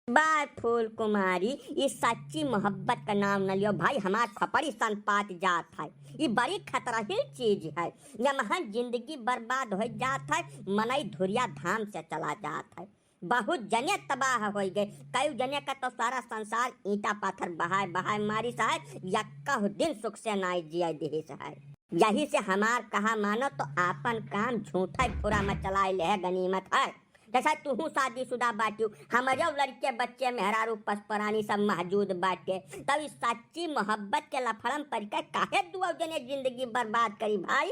Bye फूल कुमारी, ये सच्ची मोहब्बत का नाम न लियो भाई, हमार खपड़ी सन पात जात है। ये बड़ी खतरही चीज है। यहाँ जिंदगी बर्बाद हो जात है, मनई धुरिया धाम से चला जात है। बहुत जने तबाह हो गए, कई जने का तो सारा संसार ईटा पाथर बहाय बहाय मारी है, यक्का दिन सुख से नाई जिया देही है। यही से हमार कहा मानो तो आपन काम झूठा फुरा में चलाए ले गनीमत है। जैसा तू शादीशुदा बाटी, हमारे लड़के बच्चे मेहरारू पसपरानी सब मौजूद बाटे, तब इस सच्ची मोहब्बत के लफड़म पर के काहे दुआ जने जिंदगी बर्बाद करी भाई।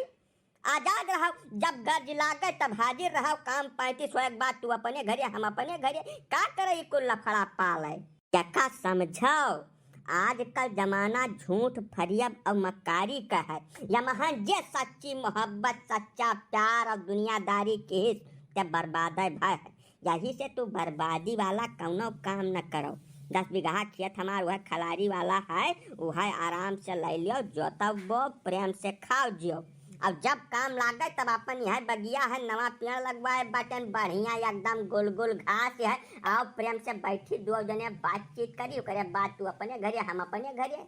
आजाद रहो, जब गर्ज लागे तब हाजिर रहो, काम 35 हो एक बात, तू अपने घरे हम अपने घरे, का करे कुल लफड़ा पाले। क्या समझाओ, आजकल जमाना झूठ फरियब और मक्कारी का है। यहाँ जे सच्ची मोहब्बत सच्चा प्यार और दुनियादारी के बर्बाद है भाई। यही से तू बर्बादी वाला कौनो काम न करो। 10 बीघा खेत हमार वह खलारी वाला है, वह आराम से ले लियो, जोतबो प्रेम से खाओ जियो। अब जब काम लागे तब अपन यह बगिया है, नवा पेड़ लगवाए बटन बढ़िया एकदम गोल गोल घास है, आओ प्रेम से बैठी दो जने बातचीत करी, करे बात तू अपने घरे हम अपने घरे।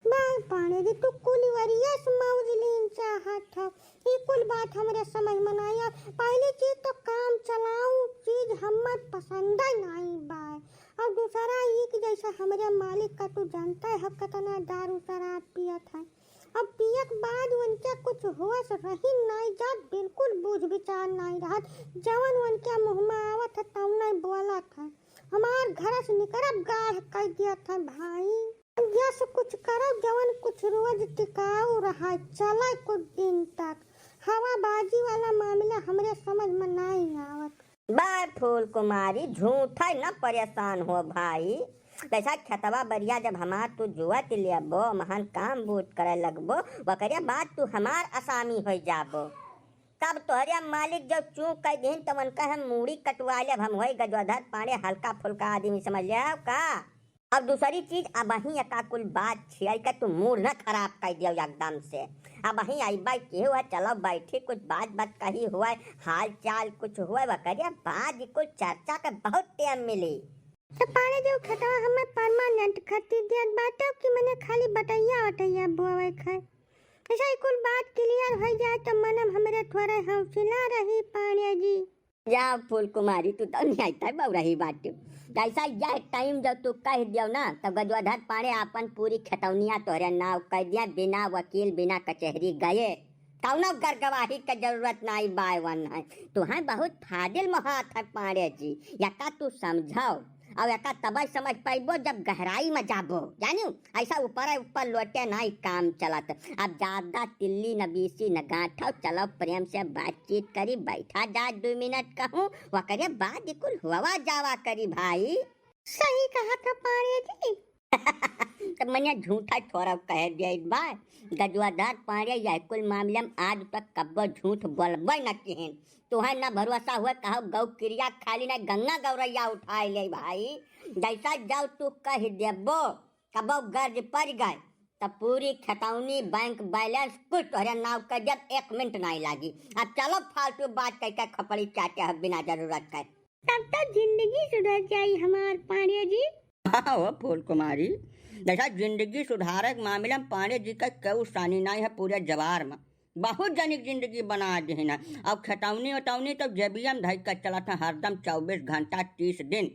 बाल पाने दी तू कुल वरिया मौज लीन चाहत था, ये कुल बात हमरे समझ में नहीं आ। पहली चीज तो काम चलाऊ चीज हमर पसंद नहीं बाय, और दूसरा ये कि जैसा हमरे मालिक का तू जानता है कितना दारू शराब पियत है। अब पियक बाद उनके कुछ होश रही नहीं जात, बिल्कुल बुझ विचार नहीं रहत, जवन उनके मुँह में आवत है तब नहीं बोलत है। हमार घर से निकलब गाढ़ कर दिया था भाई। यस कुछ करो जवन कुछ रोज टिकाऊ रहा चला कुछ दिन तक। हवाबाजी वाला मामला हमरे समझ में नहीं आवत। बाय फूल कुमारी, झूठा न परेशान हो भाई। कैसा खेतवा बरिया जब हमार तू जुआत लियाबो, महान काम बूट करे लगबो, वकरे बाद तू हमार असामी हो जाबो, तब तोहरे मालिक जब चूक कर दिन तमन का हम मूड़ी कटवा ले, हम वही गजवाधर पाड़े हल्का फुल्का आदमी समझ ले का। अब दूसरी चीज, अब वही का कुल बात छिया का तू मूड न खराब कर दियो एकदम से। अब वही आई बाई के हुआ, चलो बैठी कुछ बात कही हुआ, हाल चाल कुछ हुआ, वकरे बाद कुछ चर्चा का बहुत टाइम मिली। तो पारे जो खतवा हमें परमानेंट खती दियत बाटे कि मने खाली बटैया बोवे खाए, ऐसा ही कुल बात क्लियर हो जाए तो मनम हमरे थोड़े हौसला रही पारे जी। या फूल कुमारी, तू तो नहीं आता बहु रही बात। ऐसा यह टाइम जब तू कह दियो ना, तब गजवाधर पाड़े अपन पूरी खतौनिया तोहरे नाव कह दिया, बिना वकील बिना कचहरी गए, कौनो गवाही का जरूरत नहीं बाय वन है। तू है बहुत फादिल महात है पाड़े जी, या का तू समझाओ, और एका तब समझ पाइबो जब गहराई में जाबो, जानू ऐसा ऊपर लोटे नहीं काम चलत। अब ज्यादा तिल्ली न बीसी न गांठो, चलो प्रेम से बातचीत करी, बैठा जा 2 मिनट कहूँ, वकरे बाद कुल हुआ जावा करी भाई। सही कहा था पारे जी। तो मैंने झूठा थोड़ा कह दिया बा, गजवाधर पारे या कुल मामले में आज तक कब्बो झूठ बोलबे न किहन। तुहर न भरोसा हुआ कहो गौ क्रिया खाली न गंगा गौरैया उठाए ले भाई। जैसा जाओ तू कह देबो, कबो गर्ज पड़ गए तब पूरी खतौनी बैंक बैलेंस कुछ तोहरे नाव कर जब 1 मिनट नहीं लागी। अब चलो फालतू बात कह खपड़ी चाटे है बिना जरूरत का, तब तक जिंदगी सुधर जाई हमार पारे जी। हाँ वो फूल कुमारी, जैसा जिंदगी सुधारक मामले में पांडे जी का कोई सानी नहीं है, पूरे जवार में बहुत जनिक जिंदगी बना दी ना। अब खतौनी वतौनी तो जेबीएम धई कर चला था हरदम 24 घंटा 30 दिन,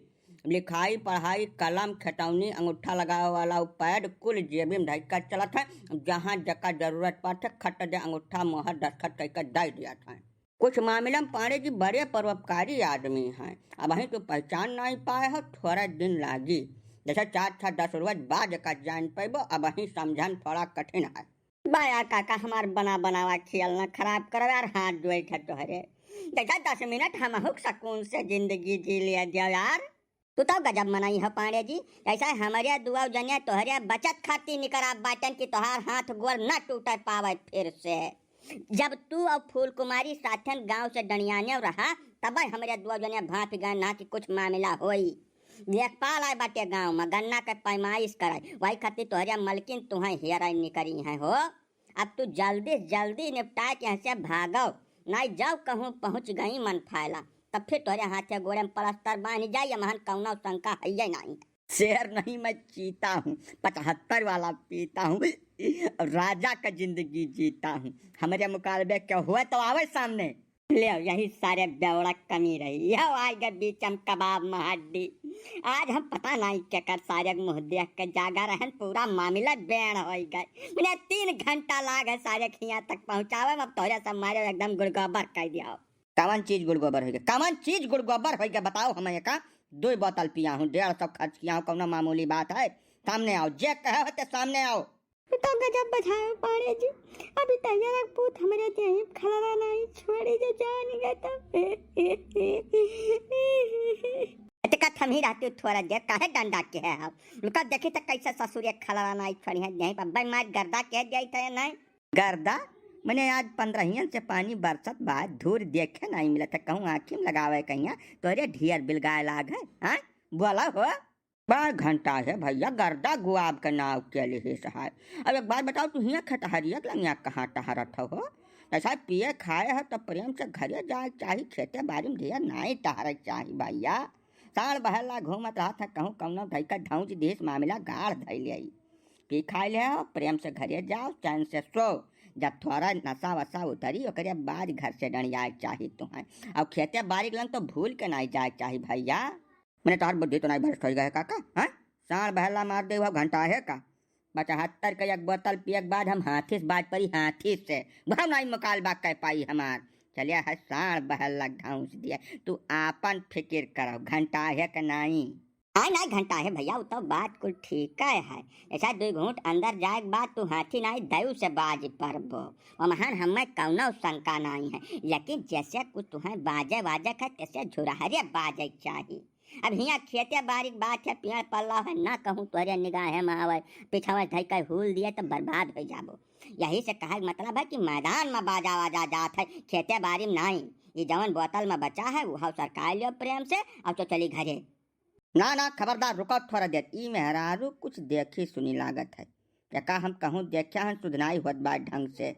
लिखाई पढ़ाई कलम खतौनी अंगूठा लगावे वाला पैड कुल जेबी में धई कर चला था, जहाँ जका जरूरत पड़ता खट दे अंगूठा मोहर दस्तखत कर दे दिया था। कुछ मामले में पांडे जी बड़े परोपकारी आदमी हैं, अब वहीं तो पहचान नहीं पाए हो, थोड़ा दिन लागी। जैसे 4-10 रोज बाद का जान पेबो, अब वहीं समझन थोड़ा कठिन है। बाया काका हमार बनावा खेल न खराब करो यार, हाथ जोड़ के तोहरे जैसा 10 मिनट हम हुक सकून से जिंदगी जी लिया जाओ यार। तू तो गजब मनाई है पांडे जी, ऐसा हमारे दुआ जनिया तोहरे बचत खाती निकरा बाटन की तोहार हाथ गोल न टूट पावे फिर से। जब तू और फूल कुमारी साथन गांव से डणियाने रहा, तब हमारे दुआ जनिया भाप गए ना कि कुछ मामला होई। देखपाल आए बाटे गांव में गन्ना के पैमाइश कराई, वही खातिर तोहरे मलकिन तुम्हें हेराई निकरी है हो। अब तू जल्दी निपटा के यहाँ से भागो, नहीं जाओ कहूँ पहुँच गई मन फायला, तब फिर तोरे हाथे गोड़े में पलस्तर बांध जाइए महन कौनो शंका है नहीं। शेर नहीं मैं चीता हूँ, 75 वाला पीता हूँ, राजा का जिंदगी जीता हूँ। हमारे मुकाबले क्या हुआ तो आवे सामने। ले यही सारे बेवड़ा कमी रही यह आएगा बीचम कबाब महड्डी। आज हम पता नहीं क्या कर सारे मुँह देख के जागा रहन पूरा मामला बेण हो गए। मैंने 3 घंटा लाग है सारे खिया तक पहुँचावे अब तोरे सब मारे एकदम गुड़गोबर कह दिया। कवन चीज गुड़गोबर हो गया, कवन चीज गुड़गोबर हो गया बताओ हमें का। 2 बोतल पिया हूँ, 150 खर्च किया हूँ, कौन मामूली बात है। सामने आओ, जे कहे होते सामने आओ। तो गजब बजायो पाड़े जी, अभी तैयार पूत हमारे देह खलरा नहीं छोड़ी जो जान गए तब का थम ही रहती थोड़ा देर काहे डंडा के है हम लुका देखी तो कैसे ससुरे खलरा नहीं छोड़ी है यहीं पर भाई मार गर्दा कह दिया था नहीं। गर्दा मैंने आज 15 से पानी बरसत बाद धूर देखे नहीं मिला था, कहूँ आँखी में लगावे कहीं तोरे ढियर बिलगाए लाग है। हाँ बोला हो, 12 घंटा है भैया गर्दा गुआब का नाव के लिए सहाय। अब एक बात बताओ, तू हियाँ खटहरिया लंगिया कहाँ टहरत हो। ऐसा पिए खाए है तो प्रेम से घरे जाए चाहिए, खेते बारी में ढेर नहीं टहरे चाहिए भैया। साढ़ बहला घूमत रहा था, कहूँ कौनो धैका ढाऊँ देश मामला गाढ़ धैल पी खाए ले हो, प्रेम से घरे जाओ चैन से सो। जब थोड़ा नशा वशा उतरी ओकरे बाद घर से डरियाए चाहिए तुम्हें। अब खेते बारी लंग तो भूल के नहीं जाए चाहिए भैया। मैंने तोहर बुद्धि तो नहीं भरस हो गए काका। हाँ साढ़ बहला मार दे हुआ घंटा है का 75 का एक बोतल पिए के बाद हम हाथी से बात पड़ी, हाथी से भाव नहीं मुकालबा कह पाई हमार। चलिए है साढ़ बहला ढाउस दिया, तू आपन फिक्र करो घंटा है का नहीं। आई नहीं घंटा है भैया वो तो बात कुल ठीक है। ऐसा 2 घूंट अंदर जाए बात तू हाथी नहीं दयु से बाज परबो और महान हमें कौनो शंका नहीं है। लेकिन जैसे कुछ तुम्हें बाजे बाजे है तैसे झुरहरे बाजे चाहिए। अब हियाँ खेते बारीक बात है, पेड़ पल्ला है ना कहूँ तोरे निगाह में आवे पिछावा धैका हुल दिए तो बर्बाद हो जाबो। यही से कहा मतलब है कि मैदान में बाजा वाजा जात है, खेते बारी में नहीं। ये जवन बोतल में बचा है वो सरकार लियो प्रेम से अब तो चली घरे। ना ना खबरदार रुको थोड़ा देर, ई मेहरारू कुछ देखी सुनी लागत है। क्या हम कहूँ देखा है सुधनाई होत बात ढंग से।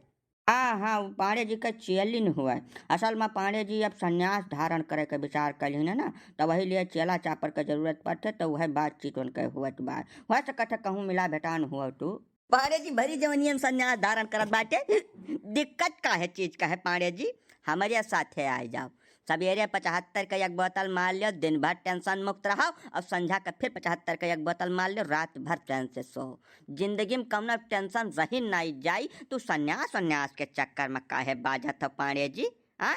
हाँ पांडे जी का चेलिन हुआ है। असल में पांडे जी अब संन्यास धारण करे के विचार कलिन है ना, तो वही लिए चेला चापर के जरूरत पड़ते, तो वह बातचीत उनके हुआ बात हुआ सकता कहूँ मिला भेटान हुआ। तू पांडे जी भरी जवनियन संन्यास धारण करत बाटे, दिक्कत का है चीज का है पांडे जी, हमारे साथे आ जाओ। सवेरे 75 का एक बोतल मार लियो, दिन भर टेंशन मुक्त रहो, और संझा का फिर 75 का एक बोतल मार लियो, रात भर चैन से सो। जिंदगी में कम टेंशन रही नहीं जाई। तू संन्यास के चक्कर में काहे बाजत हो पांडे जी। हाँ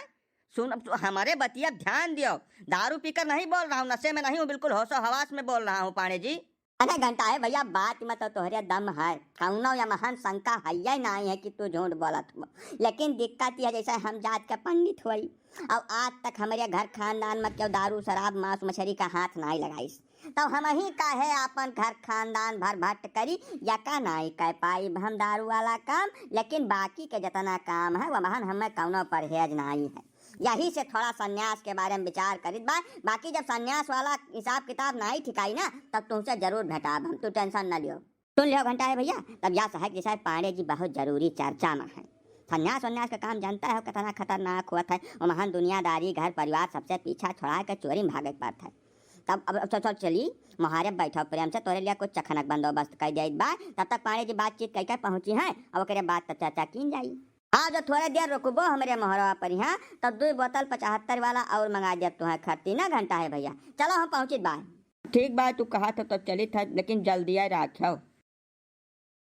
सुन हमारे बतिया ध्यान दियो, दारू पीकर नहीं बोल रहा हूँ, नशे में नहीं हूँ, बिल्कुल होशो हवास में बोल रहा हूँ पांडे जी। अरे घंटा है भैया बात में तो तोहरे दम है, कौनो या महान शंका है नहीं है कि तू झूठ बोलत हो। लेकिन दिक्कत यह जैसे हम जात के पंडित हुई और आज तक हमारे घर खानदान में क्यों दारू शराब मांस मछली का हाथ नहीं लगाईस, तो हम ही का है अपन घर खानदान भर भट्ट करी या का नहीं कह पाई हम दारू वाला काम। लेकिन बाकी के जितना काम है वह महान हमें कौनो परहेज नहीं है। यही से थोड़ा संन्यास के बारे में विचार करित बा। बाकी जब संन्यास वाला हिसाब किताब नहीं ठिकाई ना तब तुमसे जरूर भेटाब हम, तू टेंशन न लियो। सुन लियो घंटा है भैया, तब यह सहज जैसा पांडे जी बहुत जरूरी चर्चा में है। संन्यास वन्यास का काम जानता है कितना खतरनाक हुआ था, और महान दुनियादारी घर परिवार सबसे पीछा छोड़ा कर चोरी में भागे पड़ता है। तब अब चली मुहारे बैठो प्रेम से तोरे लिए कुछ चखनक बंदोबस्त कर दे बा। तब तक पांडे जी बातचीत करके पहुंची है, अब ओकरे बाद तब चर्चा की जाई। हाँ जो थोड़े देर रुकबो हमारे मोहरवा पर यहाँ, तब 2 बोतल 75 वाला और मंगा दिया तुम्हें खर्ची ना घंटा है भैया। चलो हम पहुँचित बा। ठीक बात तू कहा था तो चली था, लेकिन जल्दी आ रखो।